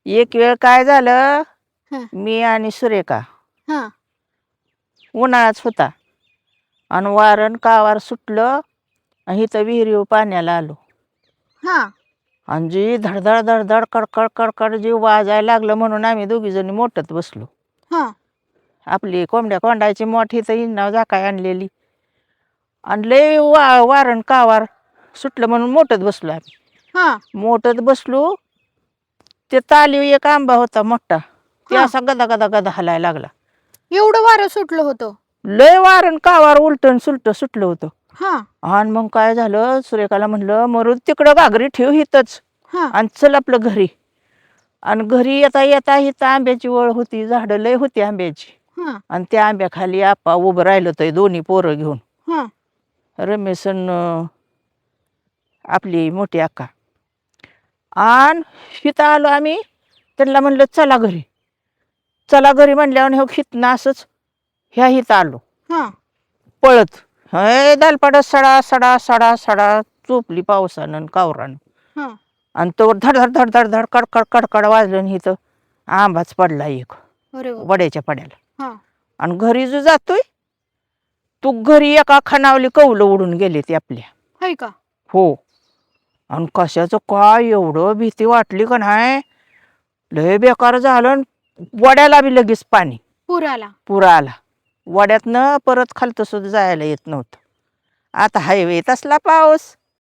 एक वेळ काय झालं, हं, मी आणि सुरेखा हं. उन्हाळाच होता आणि वारण कावार सुटलं आणि इथं विहिरीवर पाण्याला आलो हां. आणि जी धडधड धडधड कडकड कडकड जीव वाजायला लागलं म्हणून आम्ही दोघी जणी मोठत बसलो. हां. आपली कोंबड्या कोंडायची मोठी तर इन्नाव झाकाय आणलेली आणि लय वारण कावार सुटलं म्हणून मोठत बसलो आम्ही. हां. मोठत बसलो, ते तालीव एक आंबा होता मोठा, ते हां. असा गदा गदा गदा हलायला लागला. एवढं वारं सुटलं होतं? लय वारण कावार उलटण सुलट सुटलं होतं. हां. आणि मग काय झालं, सुरेखाला म्हणलं मरू तिकडं घागरी ठेव हितच हां. आणि चल आपलं घरी. आणि घरी येता येता इथं आंब्याची वळ होती, झाडं लय होती आंब्याची. हां. आणि त्या आंब्याखाली आप्पा उभं राहिलं होतं, दोन्ही पोरं घेऊन, हां. रमेश अन आपली मोठी अक्का. आणि इथं आलो आम्ही, त्यांना म्हणलं चला घरी. चला घरी म्हणल्यावर हो हितनं असंच ह्या इथं आलो हां. पळत. हे दालपाडत सडा सडा सडा सडा चोपली पावसानं आणि कावरानं. हां. आणि तो धड धड धड धड धड कडकड कडकड वाजलं आणि इथं आंबाच पडला एक अरे बाप! वड्याच्या पड्याला. हां. आणि घरी जो जातोय तू घरी एका खानावली कौलं उडून गेले ते आपल्या. हाय का? हो. आणि कशाचं काय एवढं भीती वाटली का नाही, लय बेकार झालं. आणि वड्याला बी लगेच पाणी पूर आला? पुरा आला. वड्यातनं परत खालतं सुद्धा जायला येत नव्हतं. आता हायवे तसला पाऊस